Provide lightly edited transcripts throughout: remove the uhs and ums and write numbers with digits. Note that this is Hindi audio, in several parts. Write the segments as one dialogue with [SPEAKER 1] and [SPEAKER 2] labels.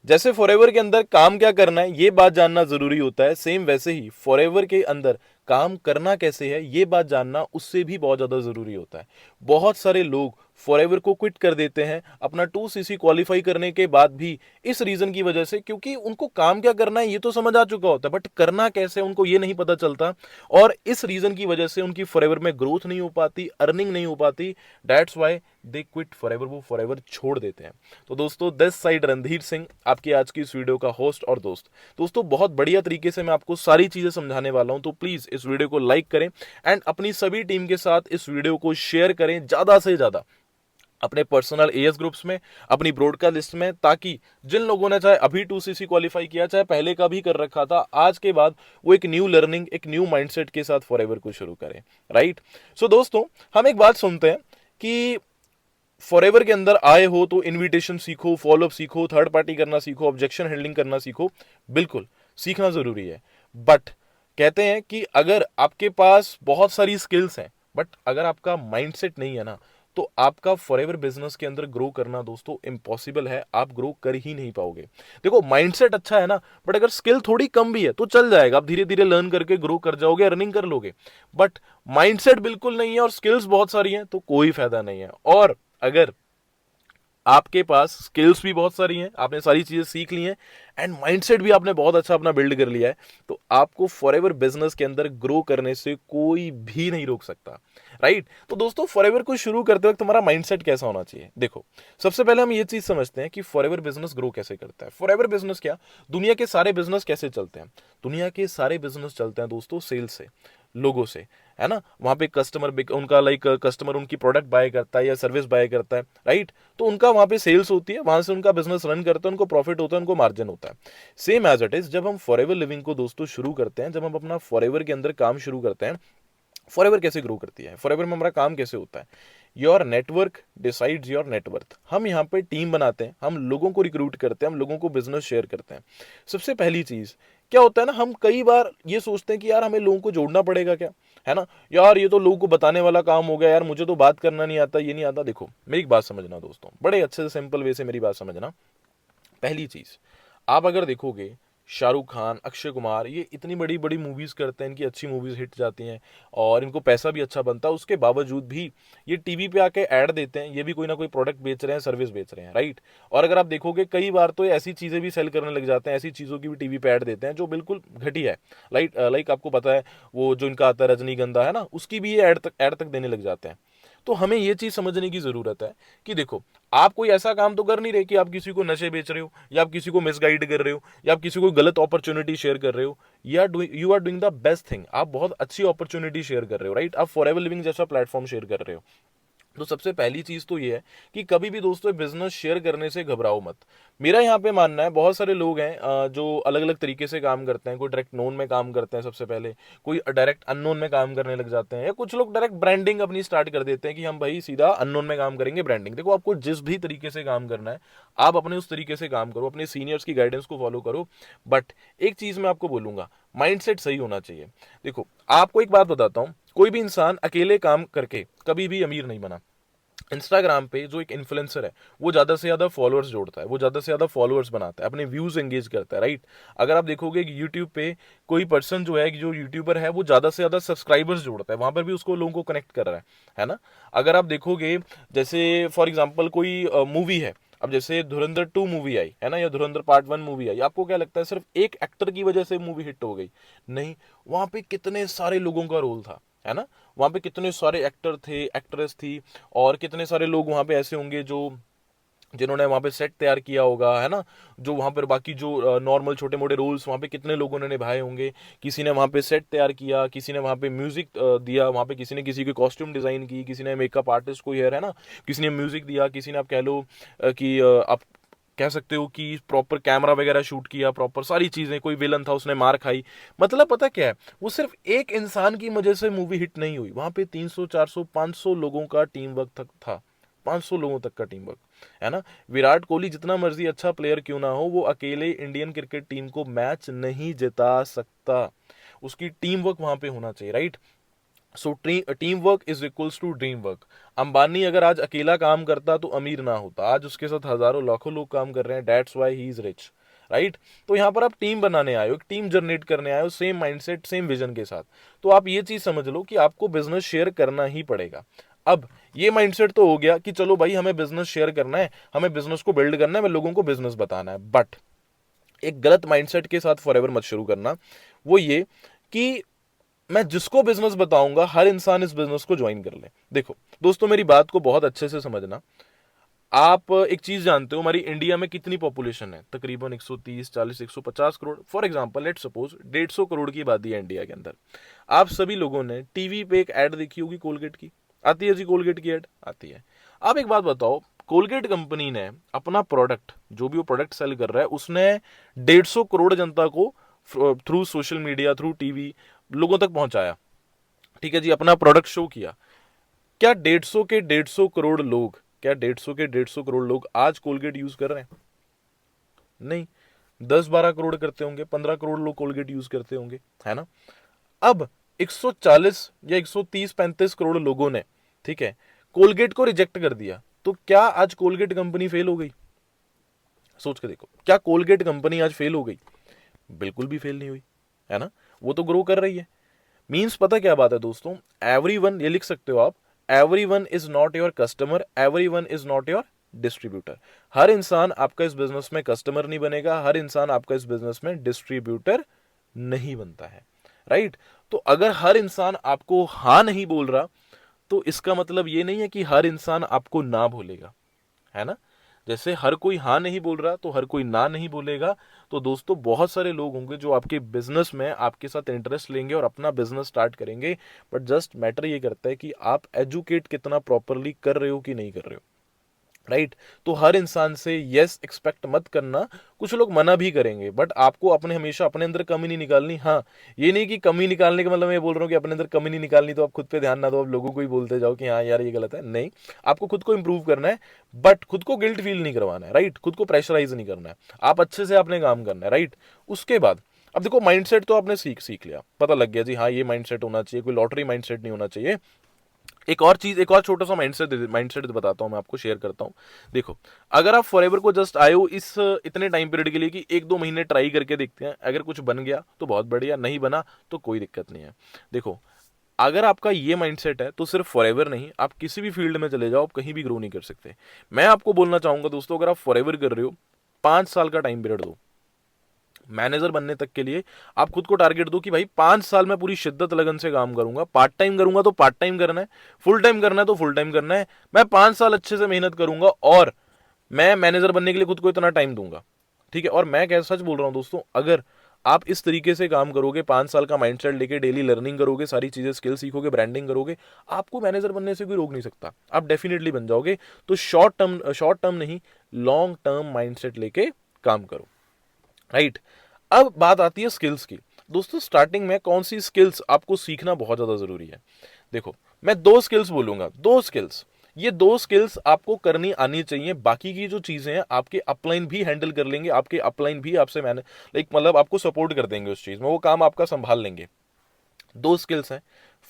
[SPEAKER 1] जैसे फॉरएवर के अंदर काम क्या करना है ये बात जानना जरूरी होता है, सेम वैसे ही फॉरएवर के अंदर काम करना कैसे है ये बात जानना उससे भी बहुत ज्यादा जरूरी होता है। बहुत सारे लोग फॉरएवर को क्विट कर देते हैं अपना 2cc क्वालिफाई करने के बाद भी, इस रीजन की वजह से क्योंकि उनको काम क्या करना है ये तो समझ आ चुका होता है, बट करना कैसे उनको ये नहीं पता चलता। और इस रीजन की वजह से उनकी फॉरएवर में ग्रोथ नहीं हो पाती, अर्निंग नहीं हो पाती। That's why they quit forever, वो फॉरएवर छोड़ देते हैं। तो दोस्तों, दिस साइड रणधीर सिंह, आपकी आज की इस वीडियो का होस्ट और दोस्त। दोस्तों, बहुत बढ़िया तरीके से मैं आपको सारी चीजें समझाने वाला हूं, तो प्लीज इस वीडियो को लाइक करें एंड अपनी सभी टीम के साथ इस वीडियो को शेयर करें ज्यादा से ज्यादा, अपने पर्सनल एएस ग्रुप्स में, अपनी ब्रॉडकास्ट लिस्ट में, ताकि जिन लोगों ने चाहे अभी 2cc क्वालिफाई किया, चाहे पहले का भी कर रखा था, आज के बाद वो एक न्यू लर्निंग, एक न्यू माइंडसेट के साथ फॉरएवर को शुरू करें। राइट। सो दोस्तों, हम एक बात सुनते हैं कि फॉरएवर के अंदर आए हो तो इनविटेशन सीखो, फॉलोअप सीखो, थर्ड पार्टी करना सीखो, ऑब्जेक्शन हैंडलिंग करना सीखो। बिल्कुल, सीखना जरूरी है। बट कहते हैं कि अगर आपके पास बहुत सारी स्किल्स हैं, बट अगर आपका माइंडसेट नहीं है ना, तो आपका फॉरएवर बिजनेस के अंदर ग्रो करना दोस्तों इम्पॉसिबल है, आप ग्रो कर ही नहीं पाओगे। देखो, माइंडसेट अच्छा है ना, बट अगर स्किल थोड़ी कम भी है तो चल जाएगा, आप धीरे धीरे लर्न करके ग्रो कर जाओगे, अर्निंग कर लोगे। बट माइंडसेट बिल्कुल नहीं है और स्किल्स बहुत सारी हैं तो कोई फायदा नहीं है। और अगर आपके पास स्किल्स भी बहुत सारी हैं, आपने सारी चीजें सीख ली हैं एंड माइंडसेट भी आपने बहुत अच्छा अपना बिल्ड कर लिया है, तो आपको फॉरएवर बिजनेस के अंदर ग्रो करने से कोई भी नहीं रोक सकता। राइट। तो दोस्तों, फॉरएवर को शुरू करते वक्त हमारा माइंडसेट कैसा होना चाहिए? देखो, सबसे पहले हम ये चीज समझते हैं कि फॉरएवर बिजनेस ग्रो कैसे करता है। फॉरएवर बिजनेस क्या, दुनिया के सारे बिजनेस कैसे चलते हैं? दुनिया के सारे बिजनेस चलते हैं दोस्तों सेल्स से, लोगों से, है ना। वहां पे कस्टमर, उनका लाइक कस्टमर उनकी प्रोडक्ट बाय करता है या सर्विस बाय करता है, राइट। तो उनका वहां पे सेल्स होती है, वहां से उनका बिजनेस रन करता है, उनको प्रॉफिट होता है, उनको मार्जिन होता है। सेम एज इट इज जब हम फॉरएवर लिविंग को दोस्तों शुरू करते हैं, जब हम अपना फॉरएवर के अंदर काम शुरू करते हैं, फॉरएवर कैसे ग्रो करती है, फॉरएवर में हमारा काम कैसे होता है? Your network decides your net worth. हम यहाँ पे टीम बनाते हैं, हम लोगों को रिक्रूट करते हैं, हम लोगों को बिजनेस शेयर करते हैं। सबसे पहली चीज क्या होता है ना, हम कई बार ये सोचते हैं कि यार हमें लोगों को जोड़ना पड़ेगा क्या, है ना। यार ये तो लोगों को बताने वाला काम हो गया, यार मुझे तो बात करना नहीं आता, ये नहीं आता। देखो, मेरी एक बात समझना दोस्तों, बड़े अच्छे से सिंपल वे से मेरी बात समझना। पहली चीज, आप अगर देखोगे, शाहरुख खान, अक्षय कुमार, ये इतनी बड़ी बड़ी मूवीज करते हैं, इनकी अच्छी मूवीज हिट जाती हैं और इनको पैसा भी अच्छा बनता है, उसके बावजूद भी ये टीवी पे आके ऐड देते हैं, ये भी कोई ना कोई प्रोडक्ट बेच रहे हैं, सर्विस बेच रहे हैं, राइट। और अगर आप देखोगे, कई बार तो ये ऐसी चीजें भी सेल करने लग जाते हैं, ऐसी चीजों की भी टीवी पे ऐड देते हैं जो बिल्कुल घटिया है। लाइक आपको पता है, वो जो इनका आता है रजनीगंधा, है ना, उसकी भी ये ऐड तक देने लग जाते हैं। तो हमें ये चीज समझने की जरूरत है कि देखो, आप कोई ऐसा काम तो कर नहीं रहे कि आप किसी को नशे बेच रहे हो, या आप किसी को मिसगाइड कर रहे हो, या आप किसी को गलत अपॉर्चुनिटी शेयर कर रहे हो। You are doing the best thing, आप बहुत अच्छी अपॉर्चुनिटी शेयर कर रहे हो, राइट। आप फॉरएवर लिविंग जैसा प्लेटफॉर्म शेयर कर रहे हो। तो सबसे पहली चीज तो ये है कि कभी भी दोस्तों बिजनेस शेयर करने से घबराओ मत। मेरा यहाँ पे मानना है, बहुत सारे लोग हैं जो अलग अलग तरीके से काम करते हैं। कोई डायरेक्ट नोन में काम करते हैं सबसे पहले, कोई डायरेक्ट अननोन में काम करने लग जाते हैं, या कुछ लोग डायरेक्ट ब्रांडिंग अपनी स्टार्ट कर देते हैं कि हम भाई सीधा अननोन में काम करेंगे, ब्रांडिंग। देखो, आपको जिस भी तरीके से काम करना है, आप अपने उस तरीके से काम करो, अपने सीनियर्स की गाइडेंस को फॉलो करो। बट एक चीज मैं आपको बोलूंगा, माइंडसेट सही होना चाहिए। देखो, आपको एक बात बताता हूं, कोई भी इंसान अकेले काम करके कभी भी अमीर नहीं बना। इंस्टाग्राम पे जो एक इन्फ्लुएंसर है, वो ज्यादा से ज्यादा फॉलोअर्स जोड़ता है, वो ज्यादा से ज्यादा फॉलोअर्स बनाता है, अपने व्यूज एंगेज करता है, राइट। अगर आप देखोगे कि यूट्यूब पे कोई पर्सन जो है, जो यूट्यूबर है, वो ज्यादा से ज्यादा सब्सक्राइबर्स जोड़ता है, वहां पर भी उसको लोगों को कनेक्ट कर रहा है ना। अगर आप देखोगे, जैसे फॉर एग्जाम्पल कोई मूवी है, अब जैसे धुरंधर 2 मूवी आई है ना, या धुरंधर पार्ट 1 मूवी आई, आपको क्या लगता है सिर्फ एक एक्टर की वजह से मूवी हिट हो गई? नहीं, वहां पे कितने सारे लोगों का रोल था, है ना। वहां पे कितने सारे एक्टर थे, एक्ट्रेस थी, और कितने सारे लोग वहां पे ऐसे होंगे जो जिन्होंने वहां पे सेट तैयार किया होगा, है ना। जो वहां पर बाकी जो नॉर्मल छोटे मोटे रोल्स वहां पे कितने लोगों ने निभाए होंगे। किसी ने वहां पे सेट तैयार किया, किसी ने वहां पे म्यूजिक दिया, वहां पे किसी ने किसी की कॉस्ट्यूम डिजाइन की, किसी ने मेकअप आर्टिस्ट कोई है ना, किसी ने म्यूजिक दिया, किसी ने आप कह लो कि आप कह सकते हो कि प्रॉपर कैमरा वगैरह शूट किया, प्रॉपर सारी चीजें। कोई विलन था, उसने मार खाई। मतलब पता क्या है, वो सिर्फ एक इंसान की वजह से मूवी हिट नहीं हुई, वहां पे 300 400 500 लोगों का टीम वर्क तक था, 500 लोगों तक का टीम वर्क, है ना। विराट कोहली जितना मर्जी अच्छा प्लेयर क्यों ना हो, वो अकेले इंडियन क्रिकेट टीम को मैच नहीं जिता सकता, उसकी टीम वर्क वहां पे होना चाहिए, right. So team work is equals to dream work. Ambani अगर आज अकेला काम करता तो अमीर ना होता, आज उसके साथ हजारों लाखों लोग काम कर रहे हैं, that's why he is rich, right. तो यहाँ पर आप टीम बनाने आए हो, एक टीम जनरेट करने आए हो, सेम माइंडसेट सेम विजन के साथ। तो आप ये चीज समझ लो कि आपको बिजनेस शेयर करना ही पड़ेगा। अब ये माइंडसेट तो हो गया कि चलो भाई हमें बिजनेस शेयर करना है, हमें बिजनेस को बिल्ड करना है, हमें लोगों को बिजनेस बताना है, बट एक गलत माइंडसेट के साथ फॉरएवर मत शुरू करना। वो ये कि मैं जिसको बिजनेस बताऊंगा हर इंसान इस बिजनेस को ज्वाइन कर ले। देखो दोस्तों, मेरी बात को बहुत अच्छे से समझना। आप एक चीज जानते हो, हमारी इंडिया में कितनी पॉपुलेशन है? तकरीबन 130 40 150 crore. For example let's suppose 150 crore की आबादी है इंडिया के अंदर। आप सभी लोगों ने टीवी पे एक ऐड देखी होगी कोलगेट की, आती है जी कोलगेट की ऐड आती है। आप एक बात बताओ, कोलगेट कंपनी ने अपना प्रोडक्ट, जो भी वो प्रोडक्ट सेल कर रहा है, उसने 150 करोड़ जनता को through social media, through TV लोगों तक पहुंचाया, ठीक है जी, अपना प्रोडक्ट शो किया। क्या 150 करोड़ लोग, क्या 150 करोड़ लोग आज कोलगेट यूज कर रहे हैं? नहीं। 10-12 करोड़ करते होंगे, 15 करोड़ लोग कोलगेट यूज करते होंगे, है ना। अब 140 या 130-135 करोड़ लोगों ने, ठीक है, कोलगेट को रिजेक्ट कर दिया, तो क्या आज कोलगेट कंपनी फेल हो गई? सोच के देखो, क्या कोलगेट कंपनी आज फेल हो गई? बिल्कुल भी फेल नहीं हुई, है ना। वो तो ग्रो कर रही है। मीन्स पता क्या बात है दोस्तों, एवरीवन, ये लिख सकते हो आप, everyone is not your customer, everyone is not your distributor. हर इंसान आपका इस बिजनेस में कस्टमर नहीं बनेगा, हर इंसान आपका इस बिजनेस में डिस्ट्रीब्यूटर नहीं बनता है, राइट। तो अगर हर इंसान आपको हाँ नहीं बोल रहा, तो इसका मतलब ये नहीं है कि हर इंसान आपको ना बोलेगा, है ना। जैसे हर कोई हाँ नहीं बोल रहा तो हर कोई ना नहीं बोलेगा। तो दोस्तों, बहुत सारे लोग होंगे जो आपके बिजनेस में आपके साथ इंटरेस्ट लेंगे और अपना बिजनेस स्टार्ट करेंगे, बट जस्ट मैटर ये करता है कि आप एजुकेट कितना प्रॉपरली कर रहे हो कि नहीं कर रहे हो, राइट। तो हर इंसान से यस एक्सपेक्ट मत करना। कुछ लोग मना भी करेंगे, बट आपको अपने हमेशा अपने अंदर कमी नहीं निकालनी। हाँ, ये नहीं कि कमी निकालने का मतलब मैं बोल रहा हूँ कि अपने अंदर कमी नहीं निकालनी तो आप खुद पे ध्यान ना दो, आप लोगों को ही बोलते जाओ कि हाँ यार ये गलत है। नहीं, आपको खुद को इंप्रूव करना है, बट खुद को गिल्ट फील नहीं करवाना है, राइट। खुद को प्रेशराइज नहीं करना है, आप अच्छे से अपने काम करना है, राइट। उसके बाद अब देखो, माइंडसेट तो आपने सीख लिया, पता लग गया जी हाँ ये माइंडसेट होना चाहिए, कोई लॉटरी माइंडसेट नहीं होना चाहिए। एक और चीज, एक और छोटा सा माइंडसेट बताता हूं, मैं आपको शेयर करता हूं। देखो, अगर आप फॉरएवर को जस्ट आए हो इस इतने टाइम पीरियड के लिए कि 1-2 महीने ट्राई करके देखते हैं, अगर कुछ बन गया तो बहुत बढ़िया, नहीं बना तो कोई दिक्कत नहीं है। देखो, अगर आपका ये माइंडसेट है तो सिर्फ फॉरएवर नहीं, आप किसी भी फील्ड में चले जाओ, आप कहीं भी ग्रो नहीं कर सकते। मैं आपको बोलना चाहूंगा दोस्तों, अगर आप फॉरएवर कर रहे हो, 5 साल का टाइम पीरियड दो मैनेजर बनने तक के लिए। आप खुद को टारगेट दो कि भाई 5 साल में पूरी शिद्दत लगन से काम करूंगा, पार्ट टाइम करूंगा तो पार्ट टाइम करना है, फुल टाइम करना है तो फुल टाइम करना है। मैं 5 साल अच्छे से मेहनत करूंगा और मैं मैनेजर बनने के लिए खुद को इतना टाइम दूंगा, ठीक है। और मैं क्या सच बोल रहा हूं दोस्तों, अगर आप इस तरीके से काम करोगे, 5 साल का माइंडसेट लेके डेली लर्निंग करोगे, सारी चीजें स्किल सीखोगे, ब्रांडिंग करोगे, आपको मैनेजर बनने से कोई रोक नहीं सकता, आप डेफिनेटली बन जाओगे। तो शॉर्ट टर्म नहीं, लॉन्ग टर्म माइंडसेट लेके काम करो, राइट। अब बात आती है स्किल्स की। दोस्तों, स्टार्टिंग में कौन सी स्किल्स आपको सीखना बहुत ज्यादा जरूरी है? देखो, मैं 2 स्किल्स बोलूंगा, 2 स्किल्स। ये 2 स्किल्स आपको करनी आनी चाहिए, बाकी की जो चीजें हैं आपके अपलाइन भी हैंडल कर लेंगे, आपके अपलाइन भी आपसे मैंने मतलब आपको सपोर्ट कर देंगे उस चीज में, वो काम आपका संभाल लेंगे। 2 स्किल्स हैं।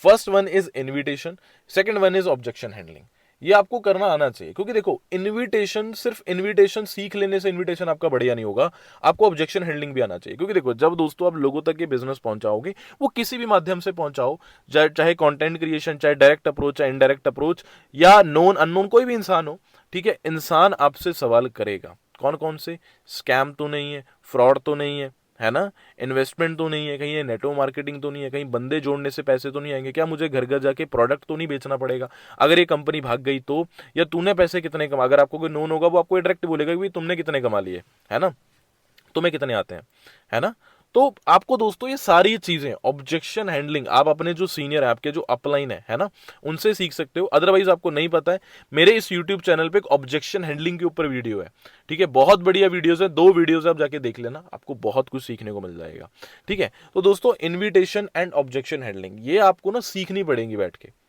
[SPEAKER 1] First one is invitation, second one is objection handling. ये आपको करना आना चाहिए, क्योंकि देखो, इनविटेशन, सिर्फ इनविटेशन सीख लेने से इनविटेशन आपका बढ़िया नहीं होगा, आपको ऑब्जेक्शन हैंडलिंग भी आना चाहिए। क्योंकि देखो, जब दोस्तों आप लोगों तक ये बिजनेस पहुंचाओगे, वो किसी भी माध्यम से पहुंचाओ, चाहे कंटेंट क्रिएशन, चाहे डायरेक्ट अप्रोच, चाहे इनडायरेक्ट अप्रोच, या नोन अननोन कोई भी इंसान हो, ठीक है, इंसान आपसे सवाल करेगा। कौन कौन से? स्कैम तो नहीं है, फ्रॉड तो नहीं है ना, इन्वेस्टमेंट तो नहीं है, कहीं ये नेटवर्क मार्केटिंग तो नहीं है, कहीं बंदे जोड़ने से पैसे तो नहीं आएंगे, क्या मुझे घर घर जाके प्रोडक्ट तो नहीं बेचना पड़ेगा अगर ये कंपनी भाग गई तो, या तूने पैसे कितने कमा, अगर आपको कोई नोन होगा वो आपको डायरेक्ट बोलेगा कि तुमने कितने कमा लिए, है ना, तुम्हें कितने आते हैं, है ना। तो आपको दोस्तों ये सारी चीजें, ऑब्जेक्शन हैंडलिंग, आप अपने जो सीनियर है, आपके जो अपलाइन है ना, उनसे सीख सकते हो। अदरवाइज आपको नहीं पता है, मेरे इस यूट्यूब चैनल पे एक ऑब्जेक्शन हैंडलिंग के ऊपर वीडियो है, ठीक है, बहुत बढ़िया वीडियोस है, 2 वीडियोस आप जाके देख लेना, आपको बहुत कुछ सीखने को मिल जाएगा, ठीक है। तो दोस्तों, इन्विटेशन एंड ऑब्जेक्शन हैंडलिंग ये आपको ना सीखनी पड़ेगी बैठ के।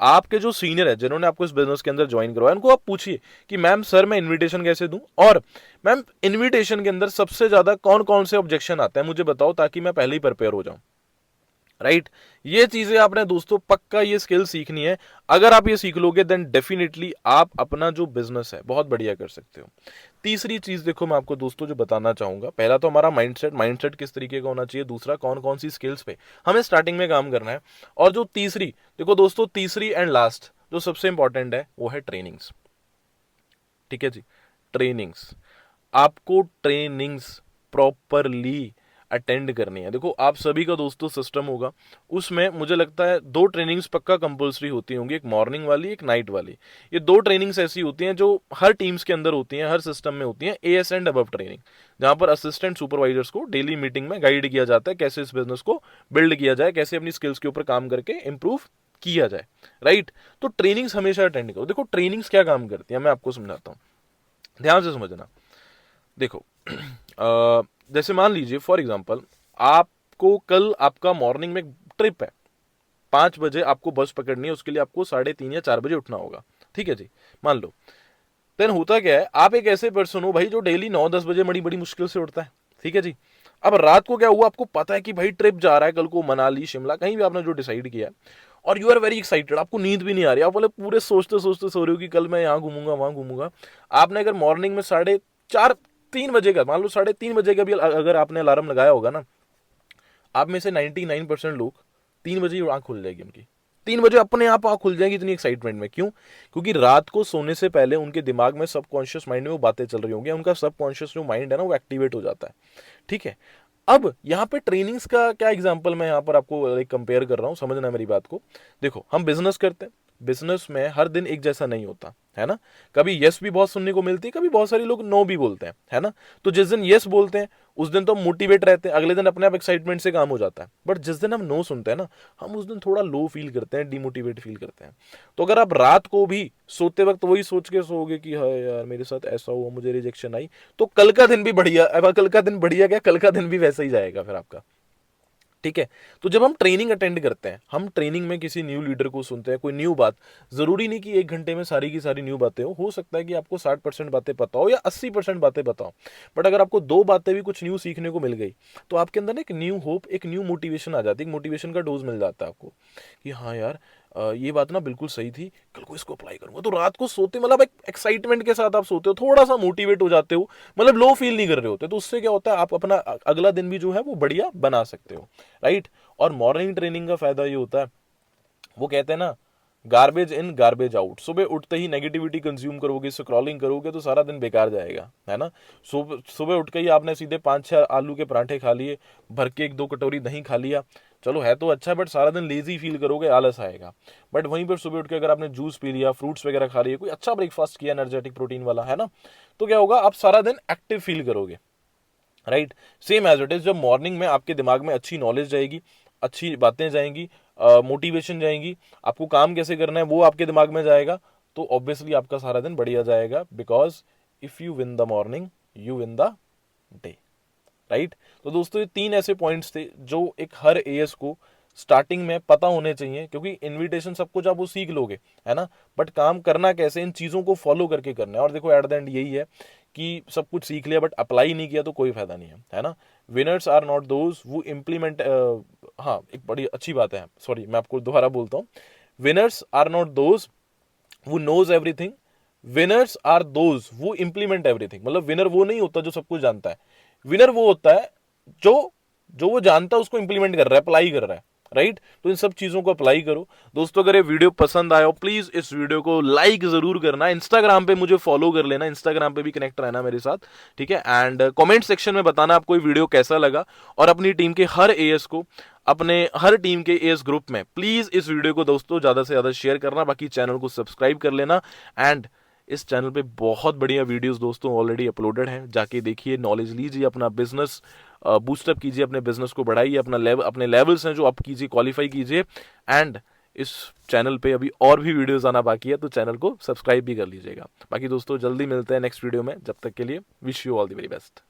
[SPEAKER 1] आपके जो सीनियर है, जिन्होंने आपको इस बिजनेस के अंदर ज्वाइन करवाया, उनको आप पूछिए कि मैम सर मैं इनविटेशन कैसे दूं, और मैम इनविटेशन के अंदर सबसे ज्यादा कौन कौन से ऑब्जेक्शन आते हैं मुझे बताओ, ताकि मैं पहले ही प्रिपेयर हो जाऊं। राइट। ये चीजें आपने दोस्तों पक्का ये स्किल सीखनी है। अगर आप ये सीख लोगे देन डेफिनेटली आप अपना जो बिजनेस है बहुत बढ़िया कर सकते हो। तीसरी चीज देखो मैं आपको दोस्तों जो बताना चाहूंगा, पहला तो हमारा माइंडसेट किस तरीके का होना चाहिए, दूसरा कौन कौन सी स्किल्स पे हमें स्टार्टिंग में काम करना है, और जो तीसरी देखो दोस्तों, तीसरी एंड लास्ट जो सबसे इंपॉर्टेंट है वो है ट्रेनिंग्स। ठीक है जी, ट्रेनिंग्स। आपको ट्रेनिंग्स प्रॉपरली अटेंड करनी है। देखो आप सभी का दोस्तों सिस्टम होगा, उसमें मुझे लगता है 2 ट्रेनिंग्स पक्का कंपलसरी होती होंगी, एक मॉर्निंग वाली एक नाइट वाली। ये 2 ट्रेनिंग्स ऐसी होती हैं जो हर टीम्स के अंदर होती हैं, हर सिस्टम में होती हैं, एएस एंड अबव ट्रेनिंग, जहां पर असिस्टेंट सुपरवाइजर्स को डेली मीटिंग में गाइड किया जाता है कैसे इस बिजनेस को बिल्ड किया जाए, कैसे अपनी स्किल्स के ऊपर काम करके इंप्रूव किया जाए। राइट, तो ट्रेनिंग्स हमेशा अटेंड करो। देखो ट्रेनिंग्स क्या काम करती है मैं आपको समझाता हूँ, ध्यान से समझना। देखो जैसे मान लीजिए फॉर एग्जांपल आपको कल आपका मॉर्निंग में ट्रिप है, 5 बजे आपको बस पकड़नी है, उसके लिए आपको 3:30 या 4 बजे उठना होगा। ठीक है जी, मान लो। देन होता क्या है, आप एक ऐसे पर्सन हो भाई जो डेली 9-10 बजे बड़ी बड़ी मुश्किल से उठता है। ठीक है जी, अब रात को क्या हुआ, आपको पता है कि भाई ट्रिप जा रहा है कल को, मनाली शिमला कहीं भी आपने जो डिसाइड किया है, और यू आर वेरी एक्साइटेड, आपको नींद भी नहीं आ रही, आप बोले पूरे सोचते सोचते सो रहे हो कि कल मैं यहाँ घूमूंगा वहां घूमूंगा। आपने अगर मॉर्निंग में 3 बजे का, मान लो 3:30 बजे का भी अगर आपने अलार्म लगाया होगा ना, आप में से 99% लोग 3 बजे ही आंख खुल जाएगी उनकी, 3 बजे अपने आप आंख खुल जाएगी, इतनी एक्साइटमेंट में। क्यों? क्योंकि रात को सोने से पहले उनके दिमाग में सबकॉन्शियस माइंड में वो बातें चल रही होंगी, उनका सबकॉन्शियस जो माइंड है ना वो एक्टिवेट हो जाता है। ठीक है, अब यहाँ पे ट्रेनिंग्स का क्या एग्जांपल मैं यहाँ पर आपको एक कंपेयर कर रहा हूँ, समझना मेरी बात को। देखो हम बिजनेस करते हैं, बिजनेस में हर दिन एक जैसा नहीं होता है ना, कभी यस भी बहुत सुनने को मिलती है, कभी बहुत सारे लोग नो भी बोलते हैं, है ना। तो जिस दिन यस बोलते हैं उस दिन तो हम मोटिवेट रहते हैं, अगले दिन अपने आप एक्साइटमेंट से काम हो जाता है। बट जिस दिन हम नो सुनते हैं ना, हम उस दिन थोड़ा लो फील करते हैं, डिमोटिवेट फील करते हैं। तो अगर आप रात को भी सोते वक्त वही सोच के सोओगे कि हाँ यार मेरे साथ ऐसा हुआ, मुझे रिजेक्शन आई, तो कल का दिन भी बढ़िया, अब कल का दिन बढ़िया क्या, कल का दिन भी वैसा ही जाएगा फिर आपका। ठीक है, तो जब हम ट्रेनिंग अटेंड करते हैं, हम ट्रेनिंग में किसी न्यू लीडर को सुनते हैं, कोई न्यू बात, जरूरी नहीं कि 1 घंटे में सारी की सारी न्यू बातें हो सकता है कि आपको 60% बातें पता हो या 80% बातें पता हो, बट अगर आपको 2 बातें भी कुछ न्यू सीखने को मिल गई, तो आपके अंदर ना एक न्यू होप, एक न्यू मोटिवेशन आ जाती है, एक मोटिवेशन का डोज मिल जाता है आपको कि हाँ यार ये बात ना बिल्कुल सही थी, कल को इसको अप्लाई करूंगा। तो रात को सोते मतलब एक एक्साइटमेंट के साथ आप सोते हो, थोड़ा सा मोटिवेट हो जाते हो, मतलब लो फील नहीं कर रहे होते, तो उससे क्या होता है आप अपना अगला दिन भी जो है वो बढ़िया बना सकते हो। राइट, और मॉर्निंग ट्रेनिंग का फायदा ये होता है, वो कहते हैं ना गार्बेज इन गार्बेज आउट। सुबह उठते ही नेगेटिविटी कंज्यूम करोगे, स्क्रॉलिंग करोगे तो सारा दिन बेकार जाएगा, है ना। सुबह सुबह उठ के ही आपने सीधे 5-6 आलू के पराठे खा लिए, भर के 1-2 कटोरी दही खा लिया, चलो है तो अच्छा, बट सारा दिन लेजी फील करोगे, आलस आएगा। बट वहीं पर सुबह उठ के अगर आपने जूस पी लिया, फ्रूट्स वगैरह खा लिए, कोई अच्छा ब्रेकफास्ट किया एनर्जेटिक प्रोटीन वाला, है ना, तो क्या होगा, आप सारा दिन एक्टिव फील करोगे। Right, same as it is, जब मॉर्निंग में आपके दिमाग में अच्छी नॉलेज जाएगी, अच्छी बातें जाएंगी, मोटिवेशन जाएंगी, आपको काम कैसे करना है वो आपके दिमाग में जाएगा, तो ऑब्वियसली आपका सारा दिन बढ़िया जाएगा, because if you win the morning you win the day. Right, तो दोस्तों ये 3 ऐसे पॉइंट्स थे जो एक हर एएस को स्टार्टिंग में पता होने चाहिए, क्योंकि इनविटेशन सब कुछ आप वो सीख लोगे, है ना, बट काम करना कैसे, इन चीजों को फॉलो करके करना है। और देखो एट द एंड यही है कि सब कुछ सीख लिया बट अप्लाई नहीं किया तो कोई फायदा नहीं है ना। विनर्स आर नॉट दोज वो इम्प्लीमेंट, हाँ एक बड़ी अच्छी बात है, सॉरी मैं आपको दोबारा बोलता हूँ, winners are not those who knows everything, winners are those who implement everything. मतलब विनर वो नहीं होता जो सब कुछ जानता है, विनर वो होता है जो जो वो जानता है उसको इंप्लीमेंट कर रहा है, अप्लाई कर रहा है। राइट, तो इन सब चीजों को अप्लाई करो दोस्तों। अगर ये वीडियो पसंद आया हो प्लीज इस वीडियो को लाइक जरूर करना, इंस्टाग्राम पे मुझे फॉलो कर लेना, इंस्टाग्राम पे भी कनेक्ट रहना मेरे साथ, ठीक है। एंड कमेंट सेक्शन में बताना आपको ये वीडियो कैसा लगा, और अपनी टीम के हर एएस को, अपने हर टीम के एएस ग्रुप में प्लीज इस वीडियो को दोस्तों ज्यादा से ज्यादा शेयर करना, बाकी चैनल को सब्सक्राइब कर लेना। एंड इस चैनल पे बहुत बढ़िया वीडियोस दोस्तों ऑलरेडी अपलोडेड हैं, जाके देखिए, नॉलेज लीजिए, अपना बिजनेस बूस्टअप कीजिए, अपने बिजनेस को बढ़ाइए, अपने लेवल्स हैं जो अप कीजिए, क्वालिफाई कीजिए। एंड इस चैनल पे अभी और भी वीडियोस आना बाकी है, तो चैनल को सब्सक्राइब भी कर लीजिएगा। बाकी दोस्तों जल्दी मिलते हैं नेक्स्ट वीडियो में, जब तक के लिए wish you all the very best.